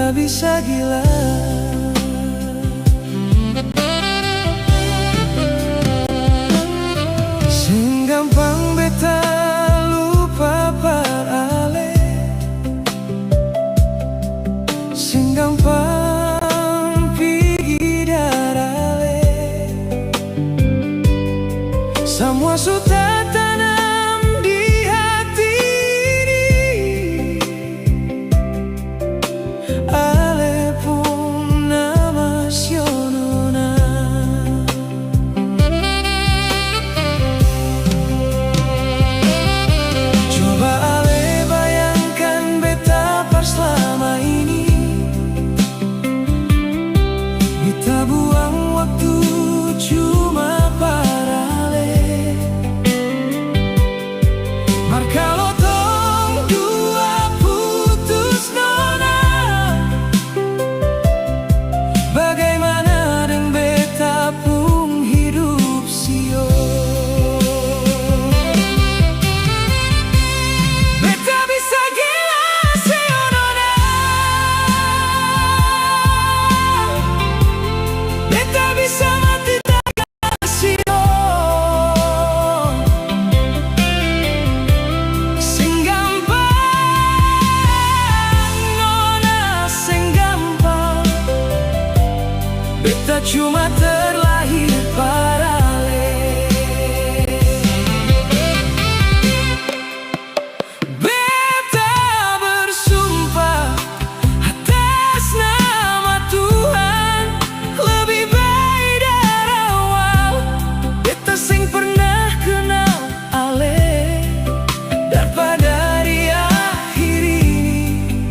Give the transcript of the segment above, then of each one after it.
beta bisa gila. Sing gampang beta lupa parale, sing gampang pigi darale. Semua sudah tanam di hati ini, ale pun nama sionona. Coba ale bayangkan beta pas selama ini, beta buang waktu cuma parale. Mar kalau tong dua putus nona, bagaimana deng beta pun hidup sio. Beta bisa gila sio nona, beta bisa mati tak sio. Sing gampang nona, sing gampang beta cuma terlahir parale. Beta bersumpah atas nama Tuhan, lebih baik dari awal beta sing pernah kenal ale, daripada di akhir ini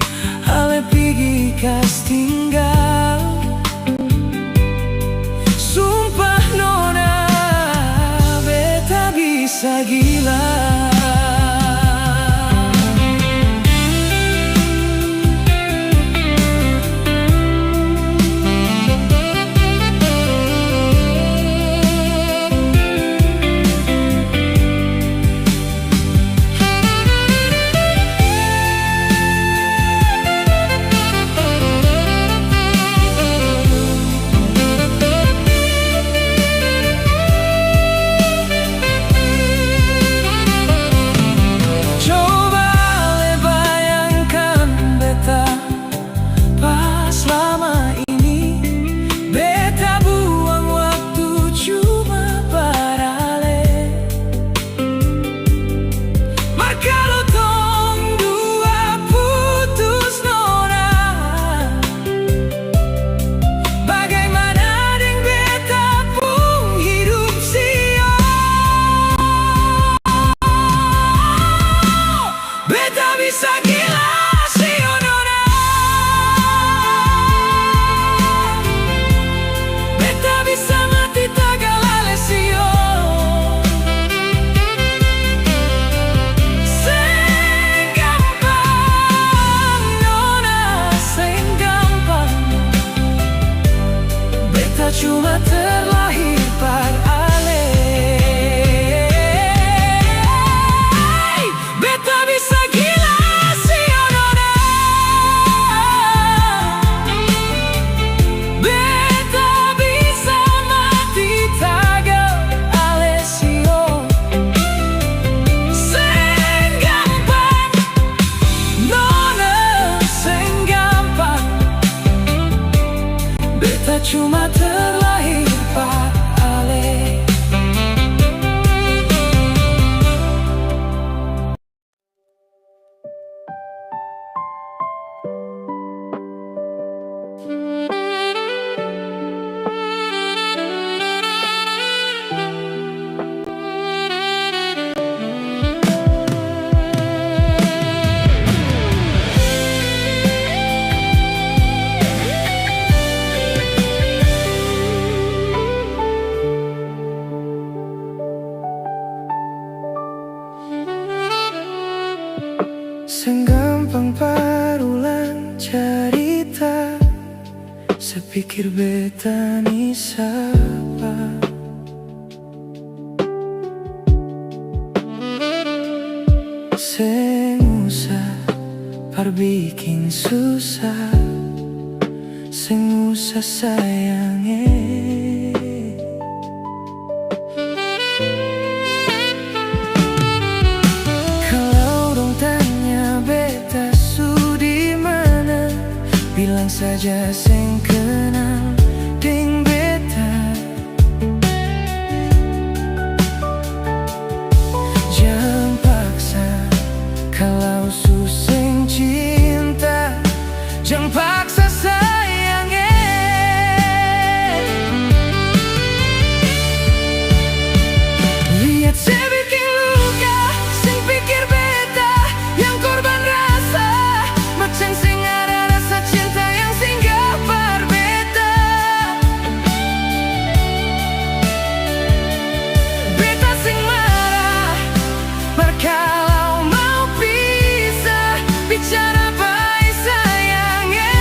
ale pigi kas tinggal. Sumpah nona, beta bisa gila. Coba ale bayangkan beta pas selama ini, beta buang waktu cuma parale. Mar kalau tong dua putus nona, bagaimana deng beta pun hidup sio. Beta bisa gila sio nona, beta bisa mati tagalale sio. Sing gampang nona, sing gampang beta cuma terlahir parale. Beta bisa gila sio nona, beta bisa mati tagalale sio. Sing gampang nona, sing gampang beta cuma terlahir parale. Sing gampang parulan cerita, sepikir beta ni sapa. Sing usah par bikin susah. sing usah sayange. Kalau dong tanya beta su di mana, bilang saja sing kenal ding beta. Jangan paksa kalau su sing cinta, jangan paksa sayangnya. Lihat saya bikin luka, sing pikir beta yang korban rasa, macam sing ada rasa cinta yang singgah par beta. Beta sing marah, kalau mau pisah, bicara baik sayangnya.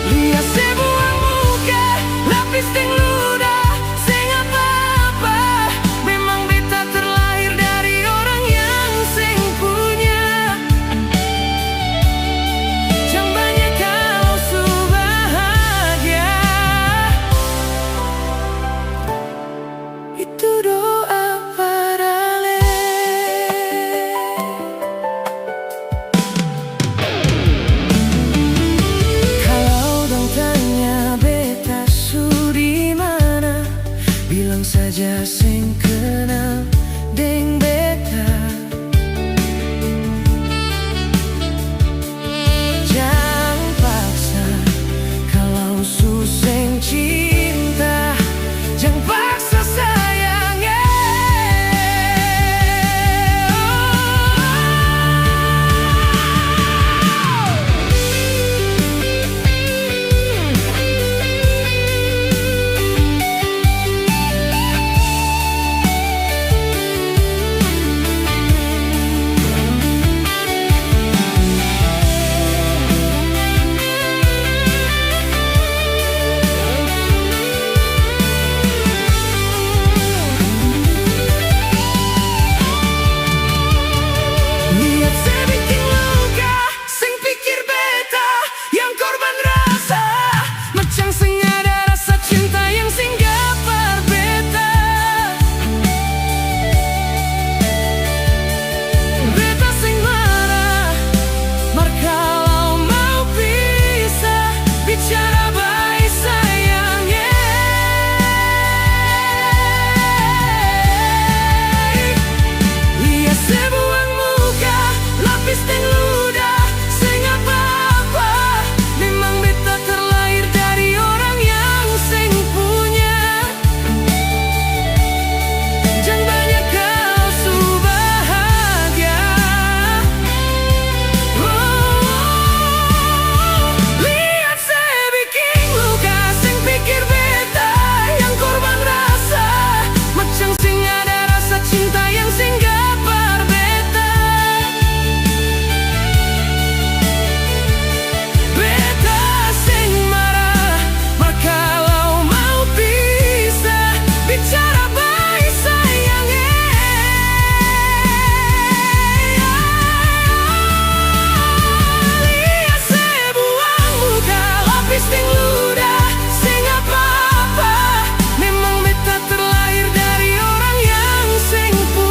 Lihat saya buang muka, lapis ting ludah, sing apa-apa. Memang beta terlahir dari orang yang sing punya. Jangan banyak kalau su bahagia, itu doa parale. Kalau dong tanya beta su di mana, bilang saja sing kenal deng beta. Jangan paksa kalau su sing cinta, jangan paksa sayangnya. Lihat saya bikin luka, sing pikir beta yang korban rasa, macam sing ada rasa cinta yang singgah par beta. Beta sing marah, kalau mau pisah, bicara baik sayangnya. Lihat saya buang muka, lapis ting ludah, sing apa-apa. Memang beta terlahir dari orang yang sing punya. Jangan banyak kau su bahagia. Lihat saya bikin luka, sing pikir beta yang korban rasa, macam sing ada rasa cinta yang singgah par beta. Beta sing marah, kalau mau pisah, bicara baik sayangnya. Lihat saya buang muka, lapis ting ludah, sing apa-apa. Memang beta terlahir dari orang yang sing punya.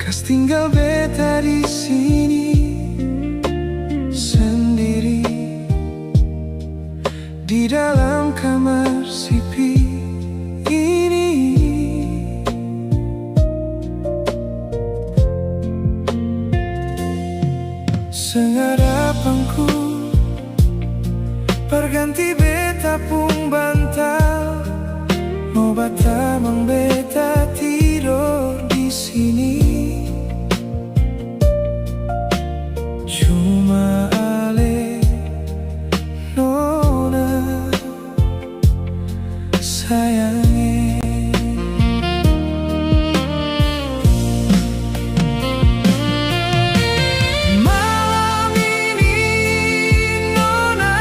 Kas tinggal beta di sini sendiri di dalam kamar sepi ini. Sengharapanku perganti beta pung bantal, mau bata mang beta tidur di sini. Cuma ale nona sayange. Malam ini nona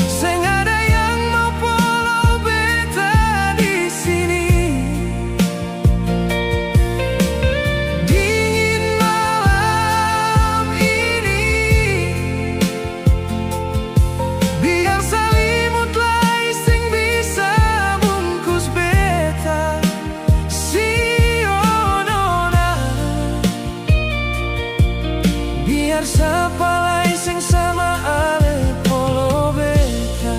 seng ada yang mau follow beta di sini. Dingin malam ini, biar selimut lai sing bisa bungkus beta. Sio nona, biar sepalai sing sama ale polo beta.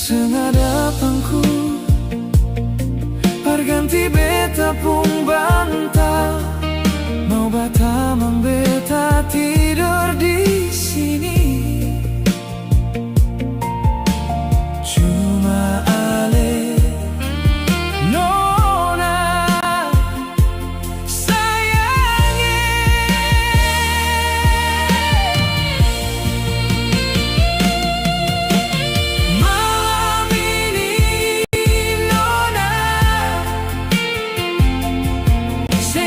Senghadapanku perganti beta pung bantal, mau bata mang beta tidur di sini. Cuma ale nona sayange. Malam ini nona seng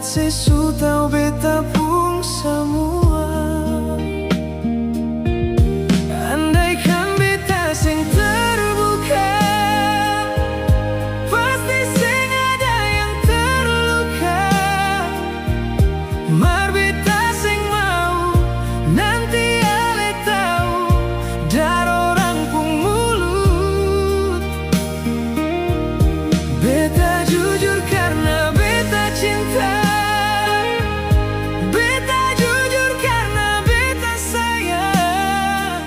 sesudau beta pun semua. Andaikan beta sing terbuka, pasti sing ada yang terluka. Mar beta sing mau, nanti ale tahu, dar orang pun mulut. Beta jujur karena beta cinta, beta jujur karena beta sayang.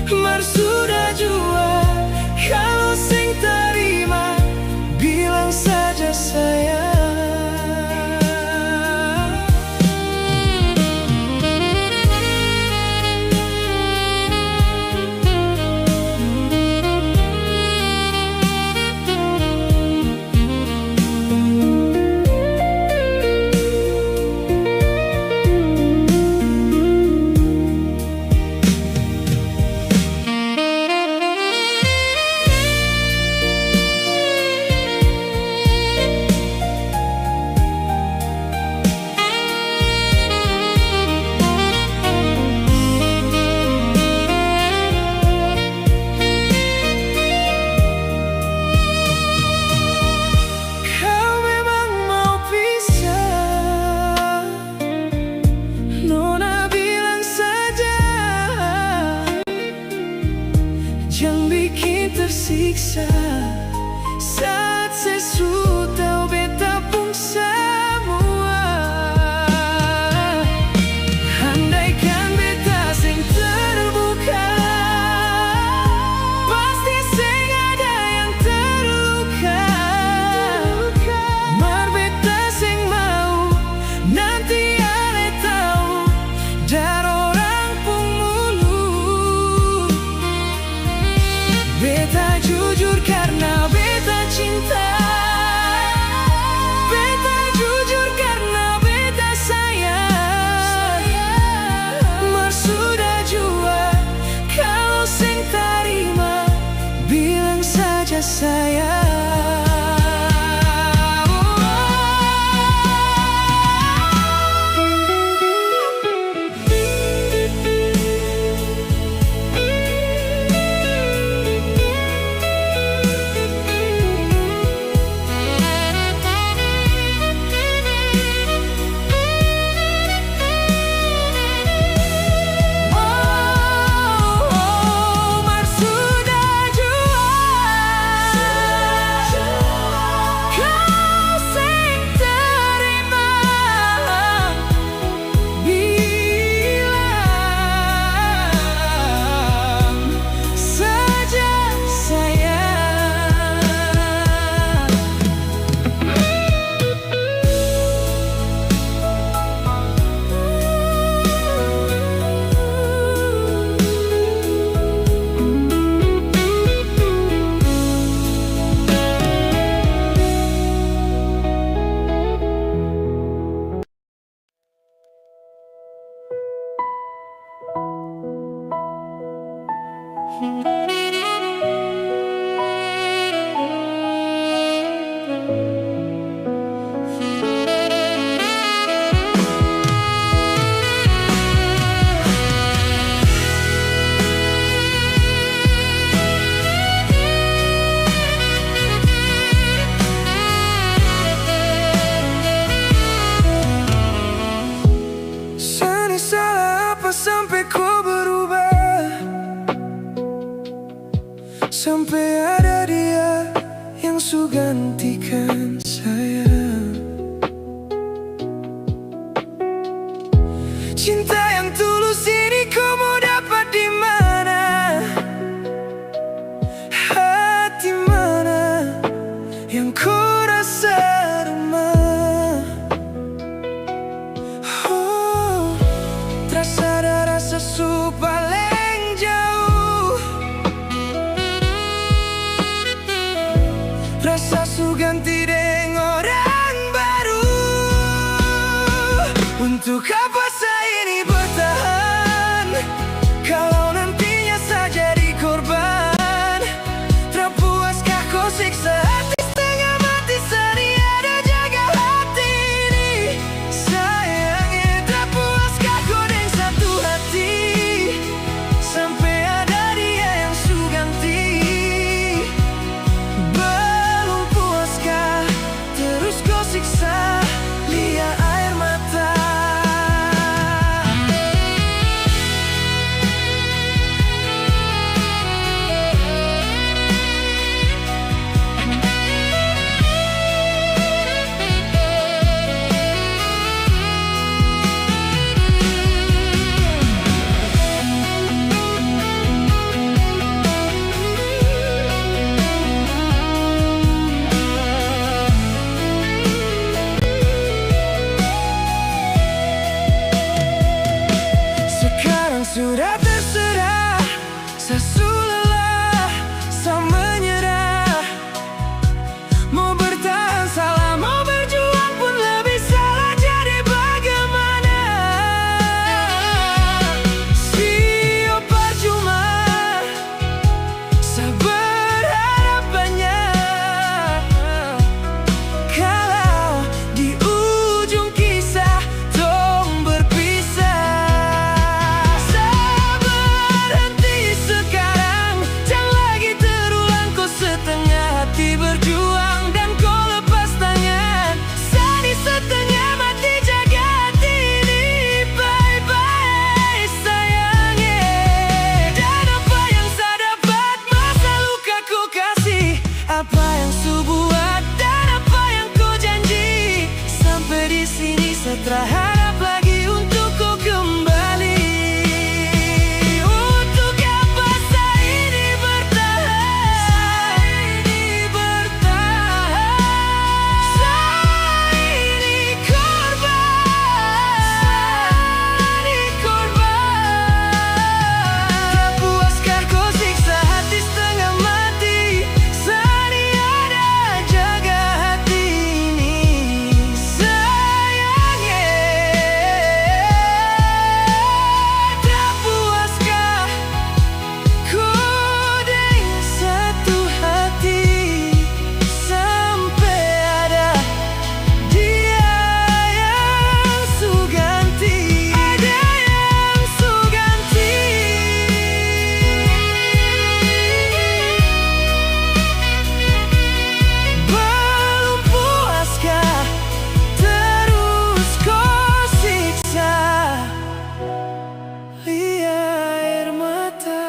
Mar sudah jua, kalau sing terima, bilang saja sayang. Jangan bikin tersiksa saat sesudau beta pun semua. Andaikan beta sing terbuka, pasti sing ada yang terluka. Mar beta sing mau, nanti ale tahu, dar orang pun mulut. Beta jujur karena beta cinta, beta jujur karena beta sayang. Mar sudah jua, kalau sing terima, bilang saja sayang. Sani salah apa sampai kau berubah, sampai ada dia yang su gantikan saya. Cinta yang tulus ini kau mau dapat di mana? Hati mana yang kau rasa rumah? Oh, terasa ada rasa su paling jauh, rasa su ganti dengan orang baru. Untuk apa saya ini bertahan, kalau nantinya saja jadi korban? Terpuaskah kau siksa hati setengah mati, seni ada jaga hati ini? berharap lagi untuk kau kembali. Untuk apa saya ini bertahan? Saya ini korban. Tak puaskah kau siksa hati setengah mati? Saya tiada jaga hati ini. Sayangnya tak puaskah kau dengan satu hati? Sampai ada dia yang suganti, ada yang suganti. Belum puaskah terus kau siksa? Lihat air mata.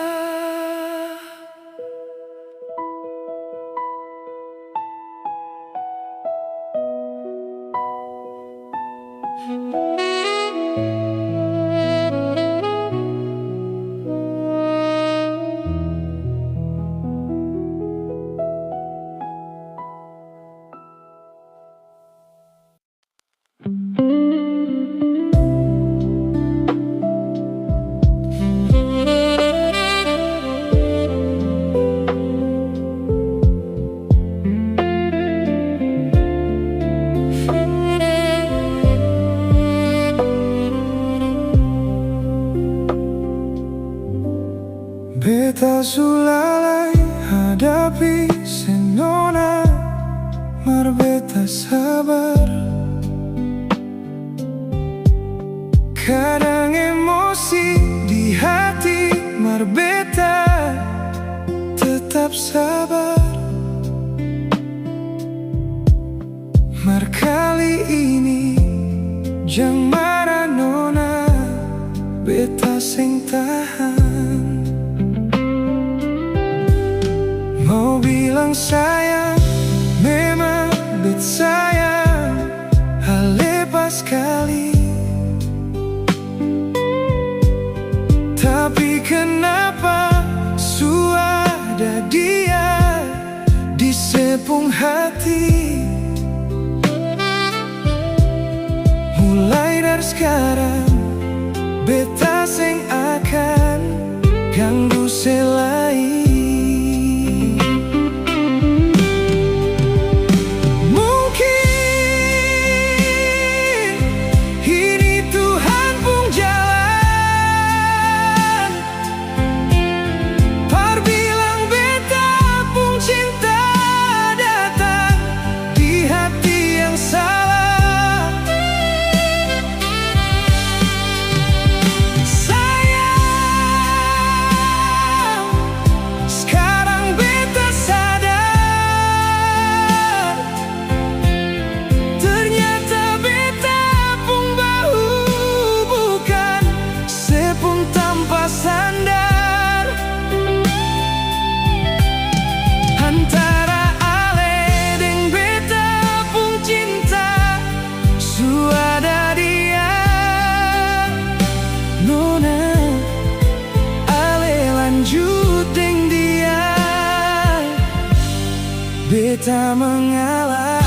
Beta sulalai hadapi senona, mar beta sabar. Kadang emosi di hati, mar beta tetap sabar. Mar kali ini jang marah nona, beta sing tahan. Mau bilang sayang, memang bet sayang, hal lepas kali. Tapi kenapa suada dia di sepung hati? Mulai dari sekarang, beta sing akan ganggu selai. Antara ale deng beta pun cinta, suada dia nona, ale lanjut deng dia, beta mengalah.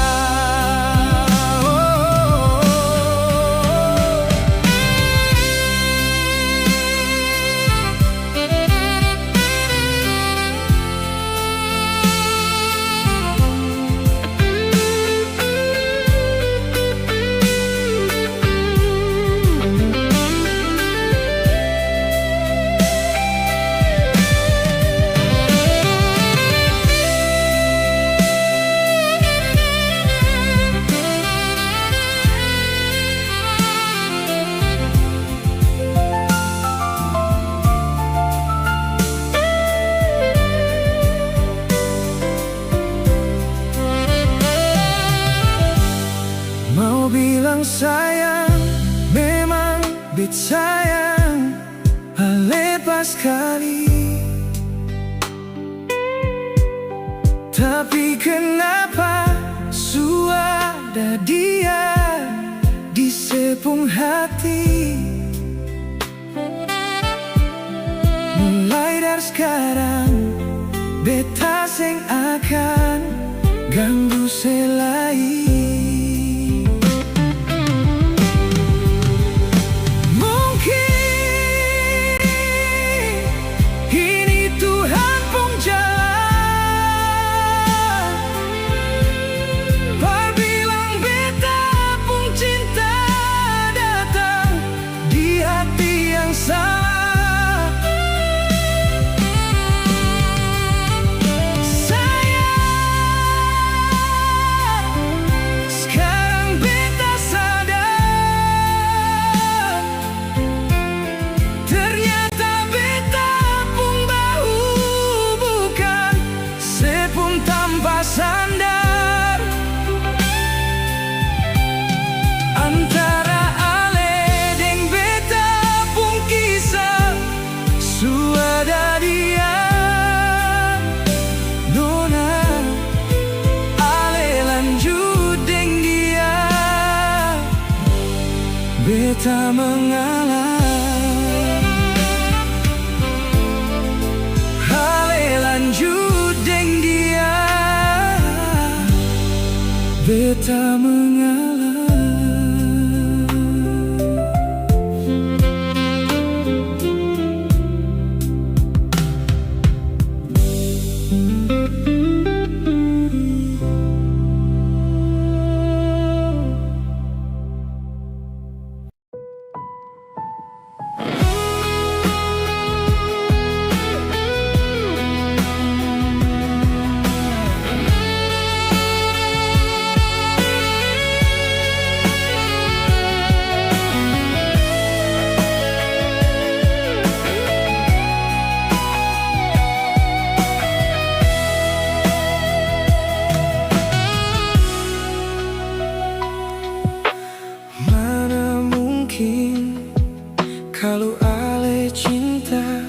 Mau bilang sayang, memang bet sayang, hal lepas kali. Tapi kenapa suada dia di sepung hati. Mulai dari sekarang beta sing akan ganggu selai. Mungkin ini Tuhan pun jalan, perbilang beta pun cinta datang di hati yang salah. Sandar antara ale deng beta pun kisah suada dia nona ale lanjut deng dia beta mengalah ale lanjut deng dia beta mengalah. Kalau ale cinta,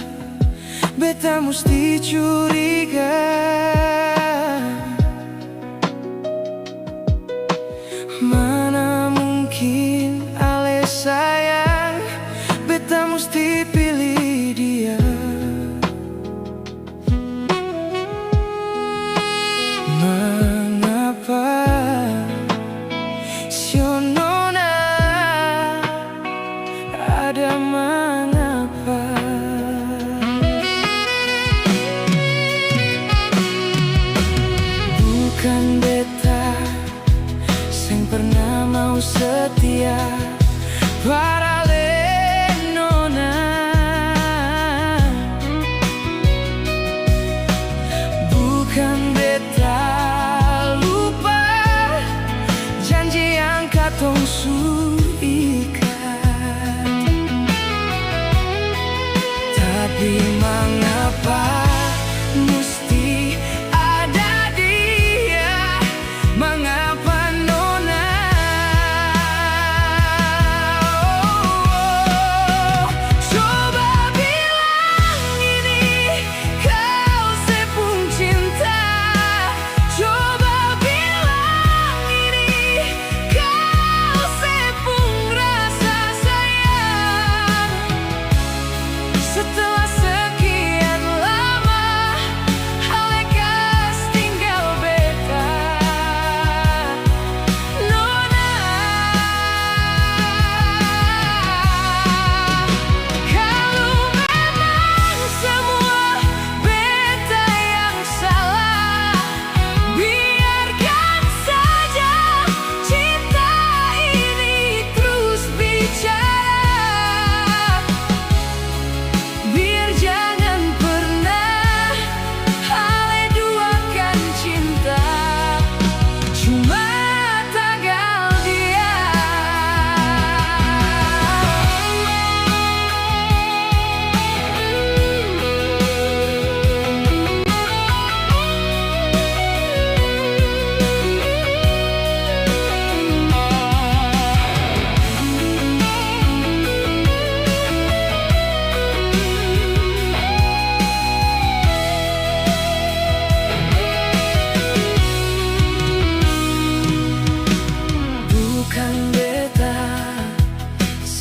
beta mesti curiga. Mana mungkin ale sayang, beta mesti pilih dia. Mengapa sionona ada mengapa? Bukan beta sing pernah mau setia.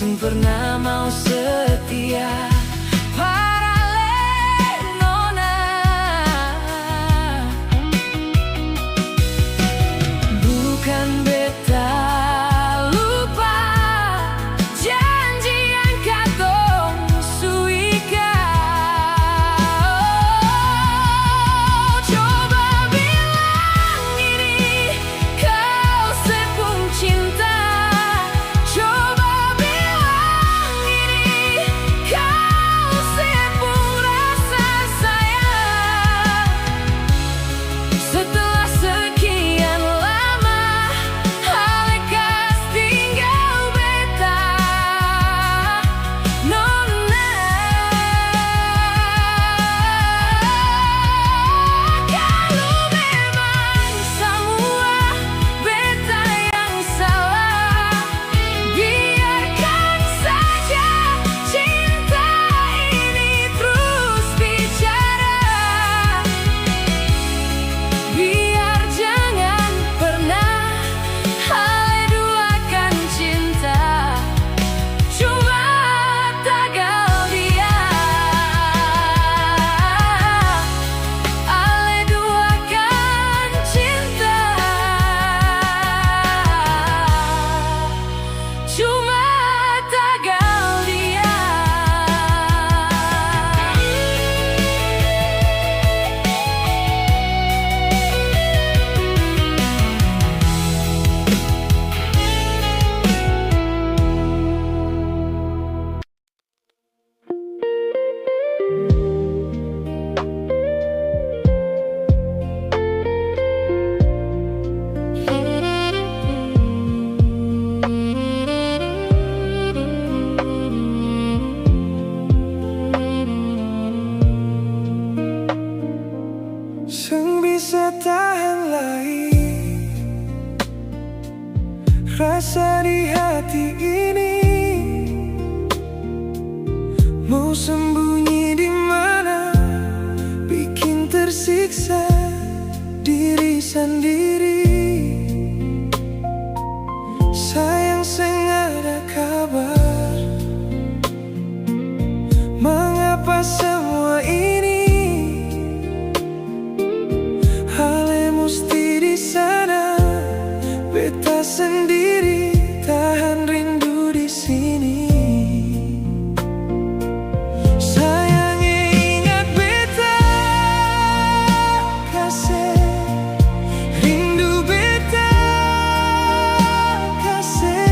sing pernah mau setia. Parale nona, bukan beta lupa janji yang katong suika. Coba bilang ini kau sepung cinta. Coba bilang ini kau sepung rasa sayang. Setelah sekian lama halekas tinggal beta nona. Kalau memang semua beta yang salah, biarkan saja cinta ini terus bicara. Biar jangan pernah hale duakan cinta. Cuma tagal dia, hale duakan cinta. Cuma tagal dia. Sing bisa tahan lagi rasa di hati ini. Mau sembunyi di mana, bikin tersiksa diri sendiri. Sayang sing ada kabar, mengapa semua ini hale musti di sana. Beta sendiri tahan rindu di sini. Sayangnya ingat beta kasih, rindu beta kasih.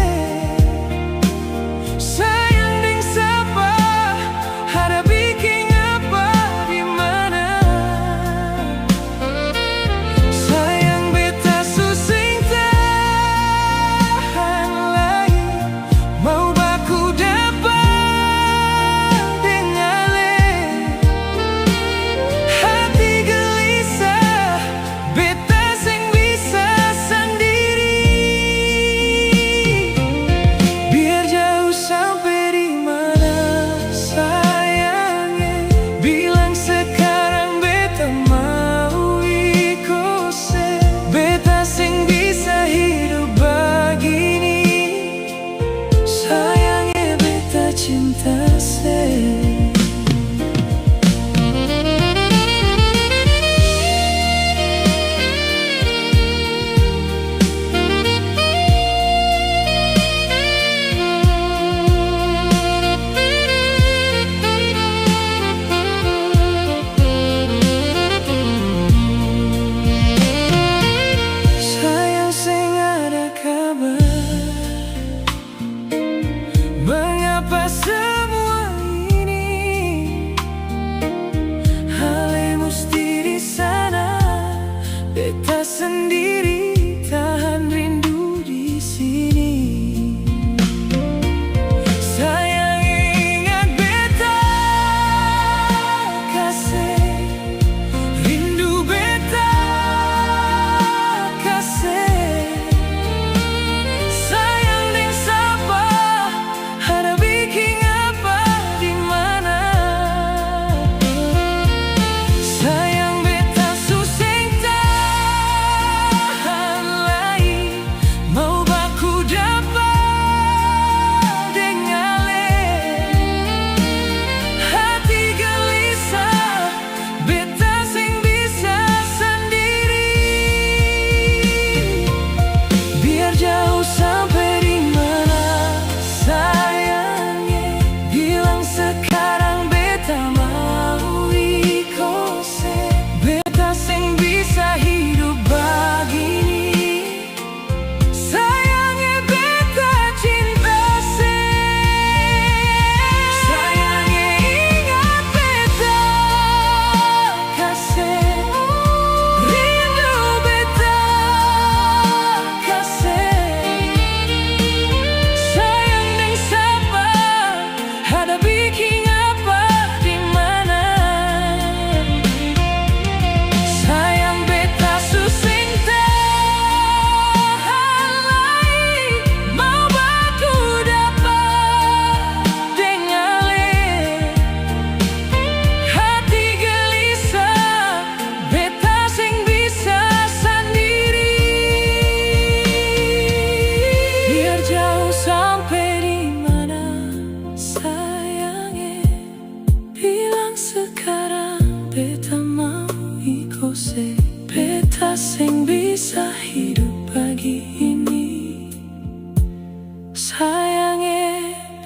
Sayang ding sapa, ada bikin apa di mana. Sayang beta susing tahan lagi, mau baku dapat dengar hati gelisah. Beta sing bisa sendiri. Biar jauh sampai di mana sayangnya, bilang sekarang beta mau ikut se. Beta sing bisa hidup begini. Sayangnya beta cinta se. Sayang sing ada kabar, mengapa semua ini hale musti di sana. Beta sendiri tahan rindu di sini. Sayang ingat beta kasih, rindu beta kasih. Sayang ding sapa, ada bikin apa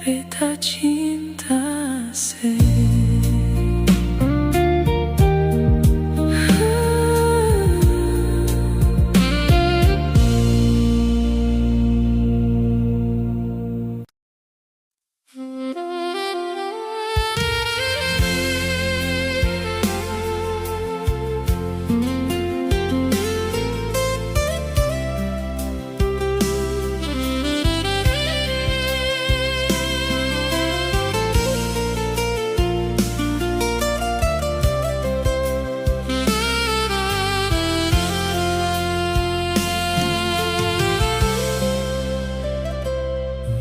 beta cinta se.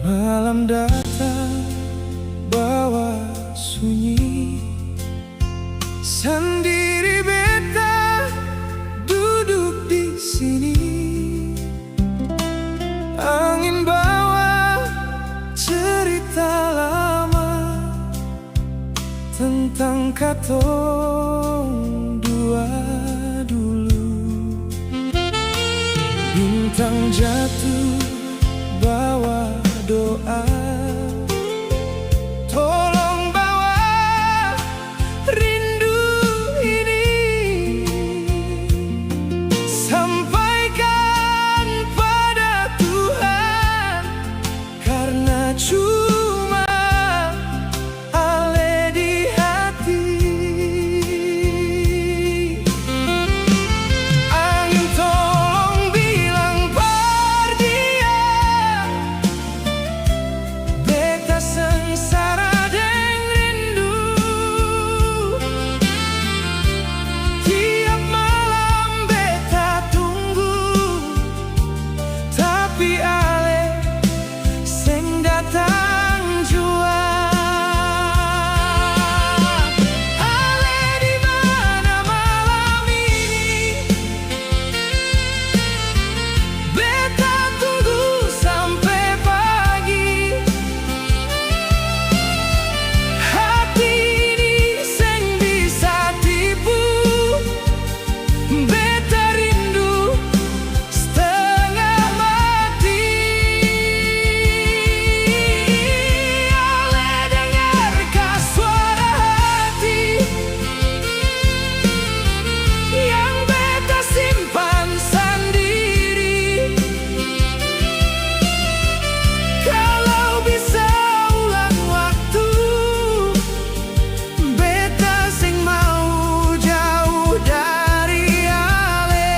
Malam datang bawa sunyi, sendiri beta duduk di sini. Angin bawa cerita lama tentang katong dua dulu. Bintang jatuh bawa doa, tolong bawa rindu ini, sampaikan pada Tuhan, karena cuma ale di hati. Angin tolong bilang perdia, beta sengsara deng rindu. Tiap malam beta tunggu, tapi ale seng datang jua. Ale di mana malam ini? Beta tunggu sampai pagi. Hati ini seng bisa tipu, beta rindu setengah mati. Ale dengarkah suara hati yang beta simpan sendiri? Kalau bisa ulang waktu, beta sing mau jauh dari ale.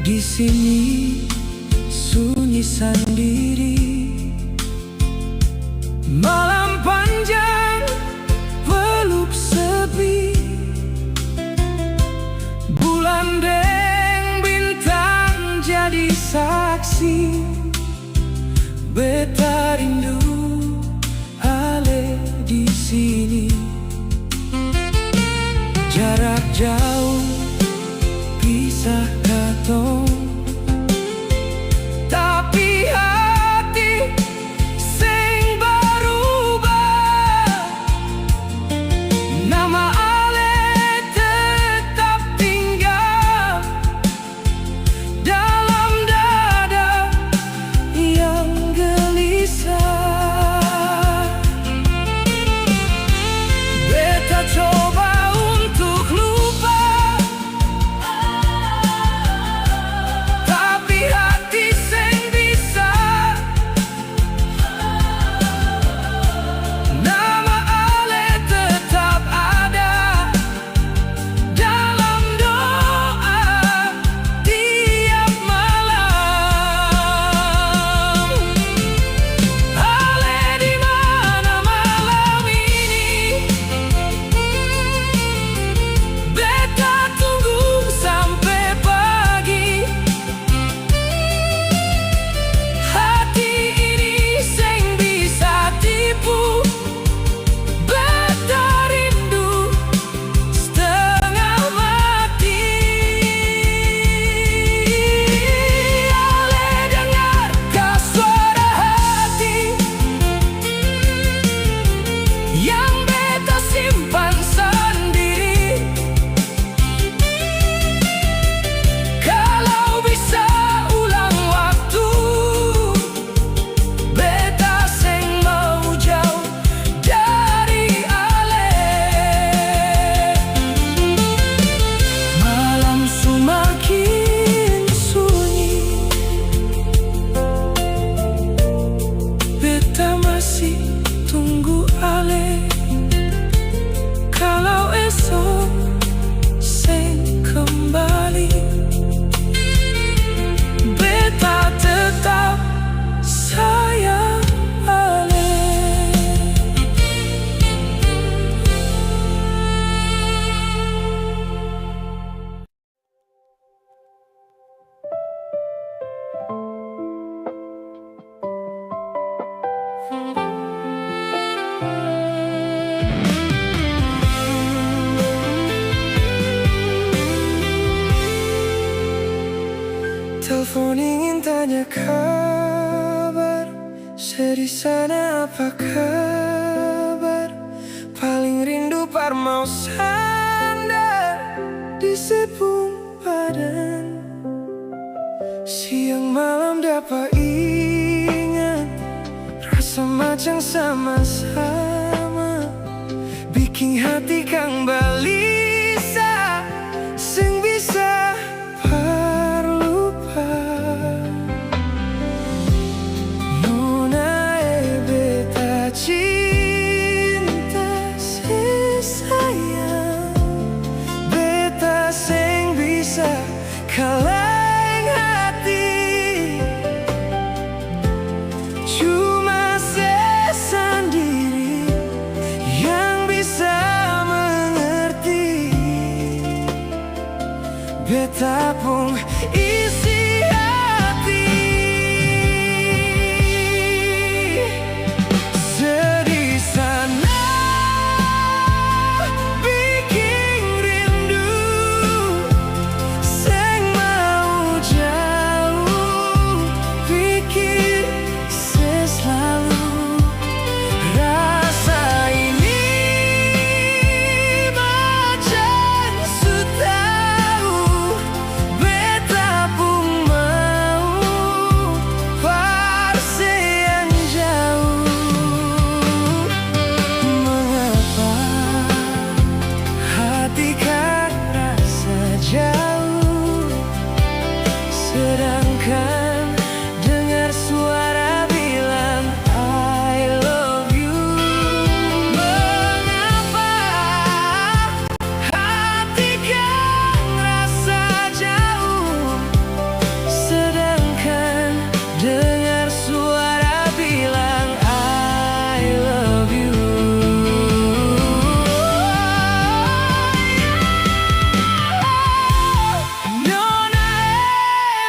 Di sini sunyi sendiri, malam panjang peluk sepi, bulan deng bintang jadi saksi. Beta rindu ale di sini, jarak jauh pisah katong, tapi hati seng berubah. Nama ale tetap tinggal dalam dada yang gelisah. Telepon ingin tanya kabar, sedih sana apa kabar? Paling rindu par mau sandar di sepung badan. Siang malam dapat ingat rasa macam sama-sama, bikin hati kang balisa sing bisa parlupa. Nona beta cinta sayang, beta sing bisa kaleng hati. Cuma sendiri yang bisa mengerti. Beta pun isi hati. Sedih sana bikin rindu, seng mau jauh, pikir selalu rasa ini macam sutahu. Beta pun mau persean jauh. Mengapa hati kan rasa jauh, sedangkan dengar suara bilang I love you. Mengapa hati kan rasa jauh, sedangkan dengar suara bilang I love you. Nona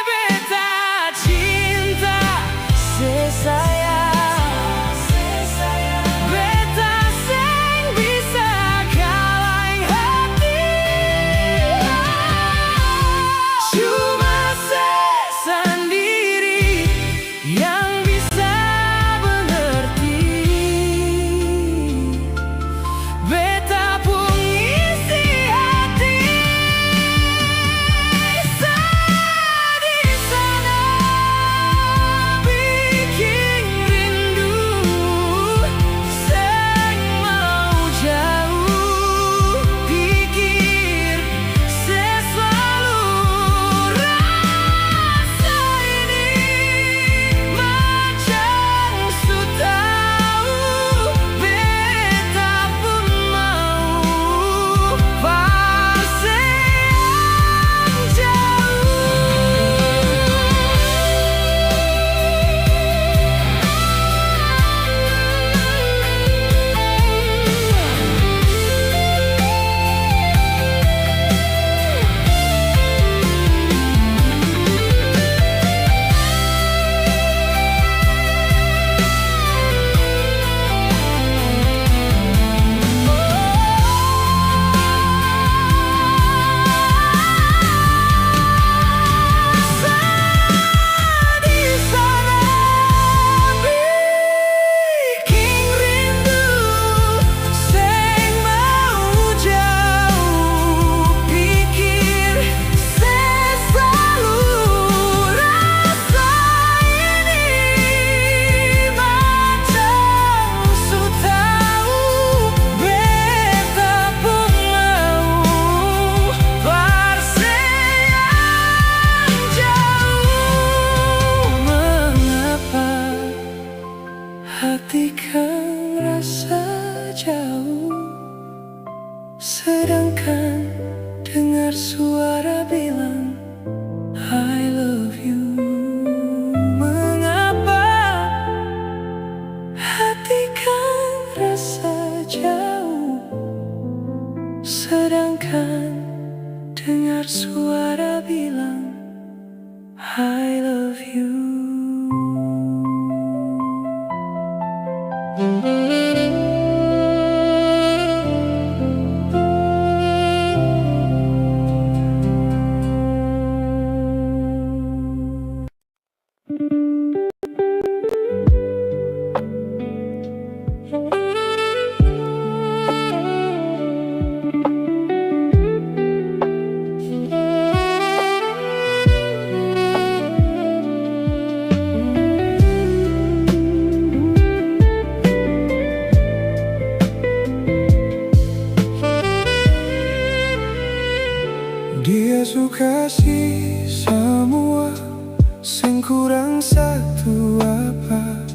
beta cinta sayang, beta sing bisa kaleng hati. Cuma sendiri yang bisa mengerti. Beta pun isi hati. Sedih sana bikin rindu, seng mau jauh, pikir selalu rasa ini macam sutahu. Beta pun mau persean di sana bikin rindu, seng mau jauh, pikir selalu rasa ini macam sutahu. Beta pun mau persean jauh. Mengapa hati kan rasa jauh, sedangkan dengar suara bilang I love you. Mengapa hati kan rasa jauh, sedangkan dengar suara bilang I love you. Dia suka sih semua, sing kurang satu apa.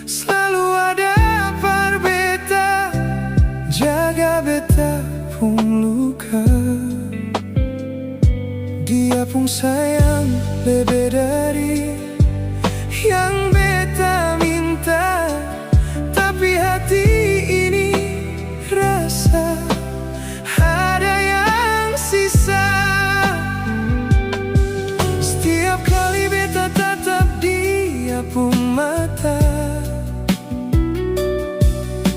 Selalu ada parbeta, jaga beta pun luka. Dia pun sayang lebih dari yang beta minta. Tapi hati ini rasa ada yang sisa. Setiap kali beta tatap dia pun mata,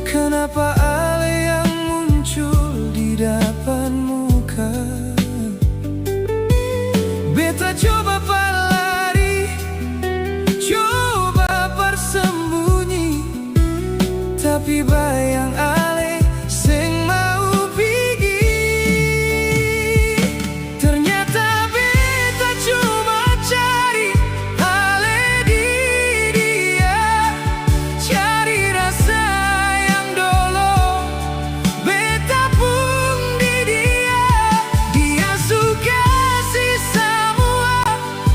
kenapa ale yang muncul di depan muka? Beta coba pelari, coba bersembunyi, tapi bayang ale sing mau pergi. Ternyata beta cuma cari ale di dia, cari rasa yang dulu beta pun di dia. Dia suka sih semua,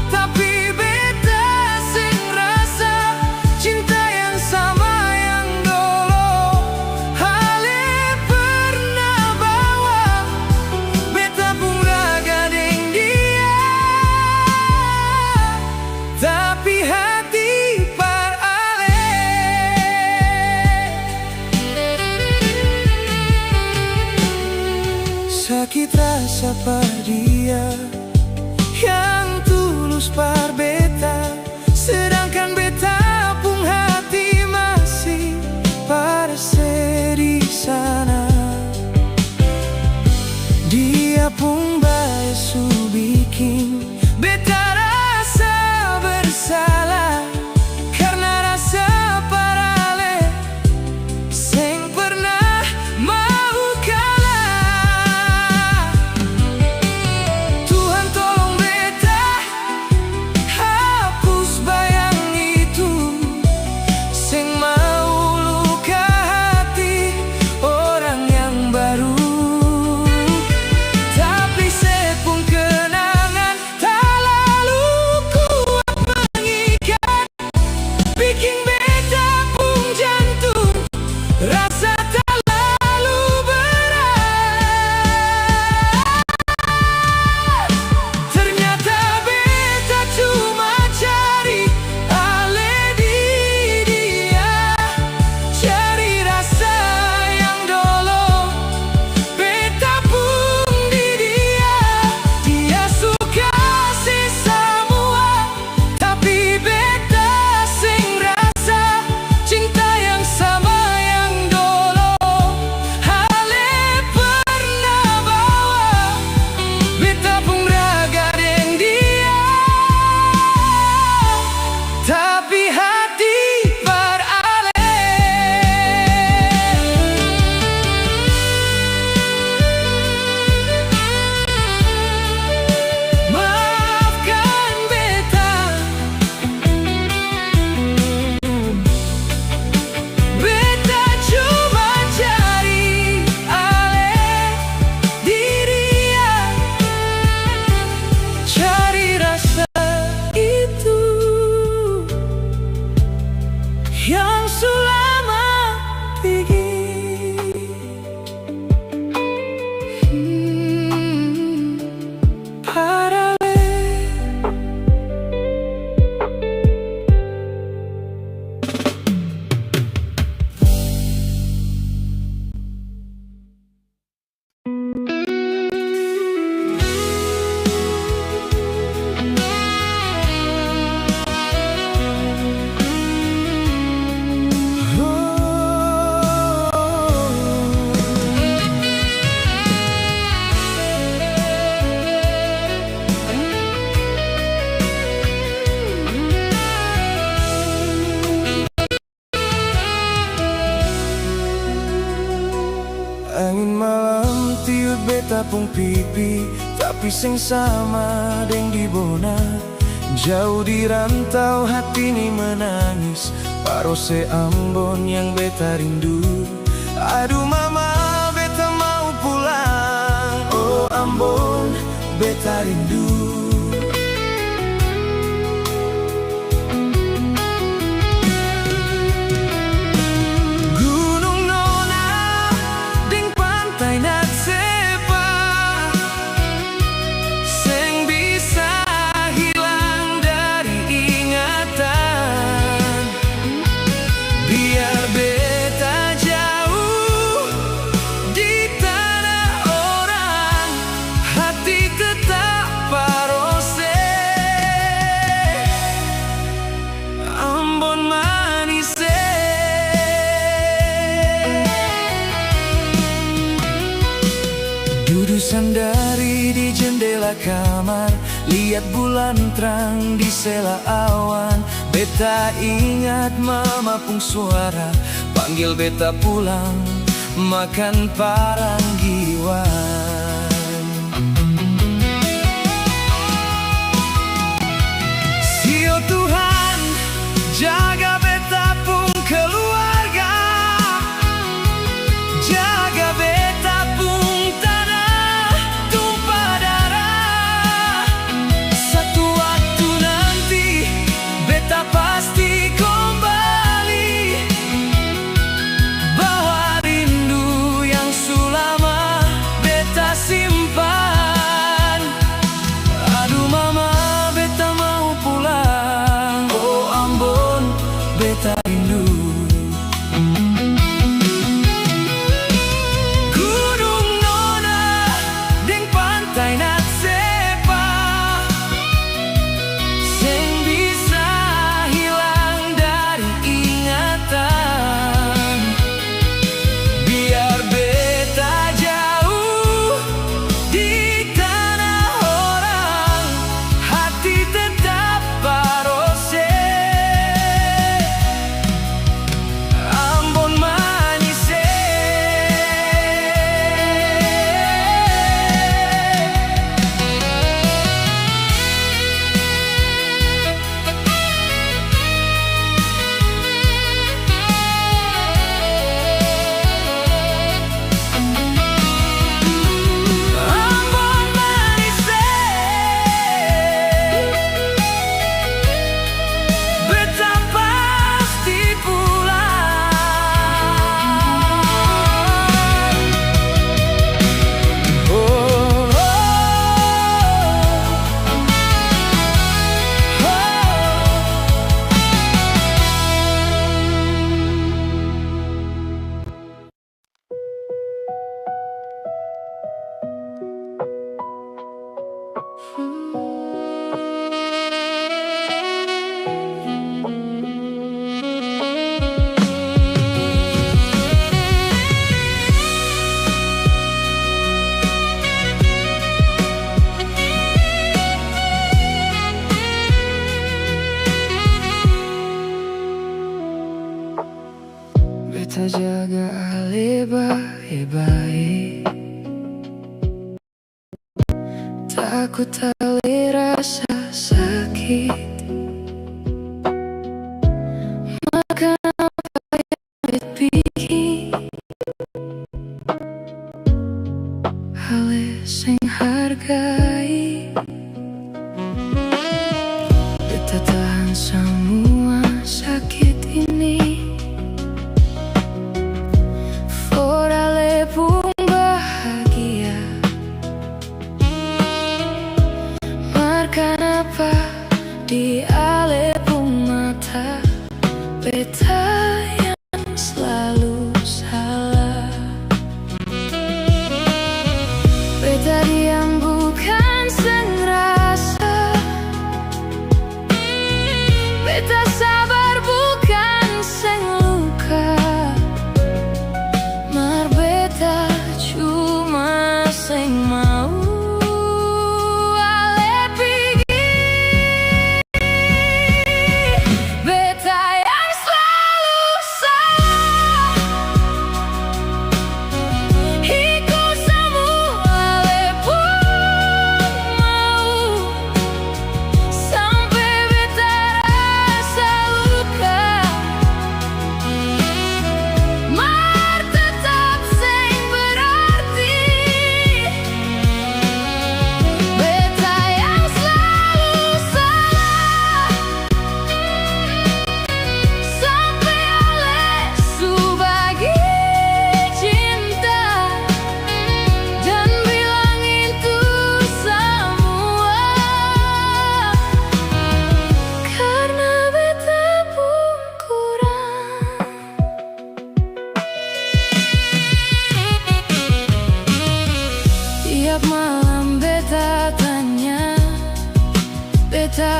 tapi beta sing rasa cinta yang sama yang dulu ale pernah bawa. Beta pun raga deng dia, tapi hati par ale. Sakit rasa par dia yang tulus par beta, sedangkan beta pun hati masih par di sana. Dia pun bae su bikin beta rasa bersalah, karena rasa parale sing pernah mau kalah. Tuhan tolong beta hapus bayang itu, sing mau luka hati orang yang baru. Tapi sepung kenangan tak lalu kuat mengikat, bikin beta pun jantung rasa tak lalu berat. Ternyata beta cuma cari ale di dia, cari rasa yang dulu beta pun di dia. Dia suka sih semua, tapi beta sing rasa cinta yang sama yang dulu ale pernah bawa. Beta pun raga deng dia, tapi hati par ale. Maafkan beta, beta cuma cari ale di dia, cari rasa itu yang selama pergi. Parale. Oh, Angin malam tiup beta pung pipi, tapi sing sama deng di bona. Jauh di rantau hati ini menangis, parose Ambon yang beta rindu. Aduh mama, beta mau pulang. Oh Ambon, beta rindu. Gunung Nona, deng pantai Natsepa, seng bisa hilang dari ingatan. Biar beta jauh di tanah orang, hati tetap parose. Ambon manise. Duduk sandari di jendela kamar, lihat bulan terang di sela awan. Beta ingat mama pung suara, panggil beta pulang, makan paranggiwan. Sio Tuhan, jaga beta pung keluarga, jaga beta pung tanah tumpah darah. Satu waktu nanti beta pasti kembali, bawa rindu yang sulama beta simpan. Aduh mama, beta mau pulang. Oh Ambon, beta rindu. Gunung Nona, deng pantai Natsepa, seng bisa hilang dari ingatan. Biar beta jauh di tanah orang, hati tetap parose. Ambon manise. Ambon manise. Beta pasti pulang. Oh, oh, beta jaga ale bae-bae, takut ale rasa sakit. Makan apa yang bikin ale sing hargai. Beta tahan semua sakit ini, for ale pun bahagia. Makan apa di ale pun mata, beta yang selalu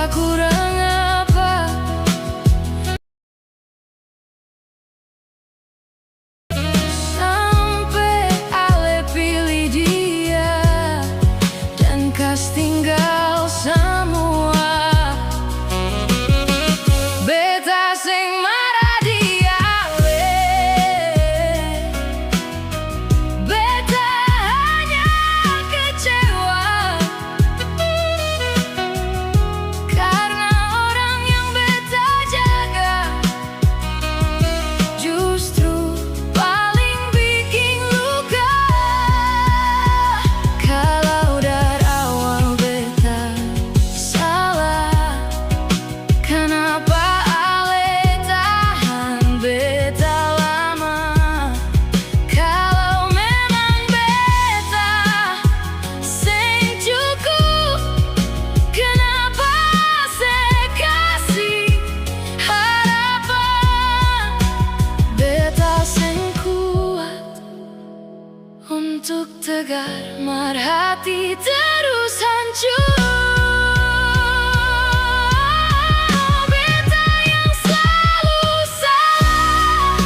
beta kurang apa? Sampai ale pilih dia dan kas tinggal semua. Beta sing marah dia we. Beta hanya kecewa karena orang yang beta jaga justru paling bikin luka. Kalau dari awal beta salah, kenapa ale tahan beta lama? Kalau memang beta sing cukup, kenapa saya kasih harapan? Beta sing kuat untuk tegar, mar hati terus hancur. Beta yang selalu salah,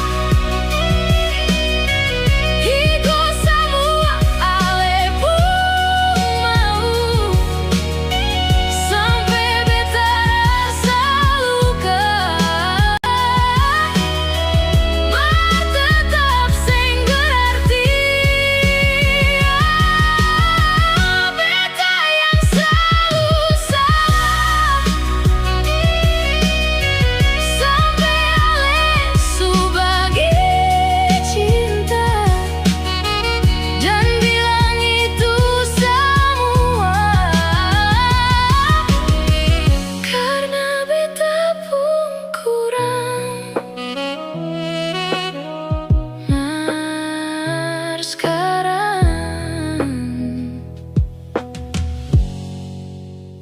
iko semua ale pun mau. Sampai beta rasa luka, mar tetap sing berarti. Beta yang selalu salah, sampai ale subagi cinta dan bilang itu semua karena beta pun kurang. Mar sekarang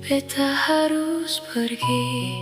beta harus pergi.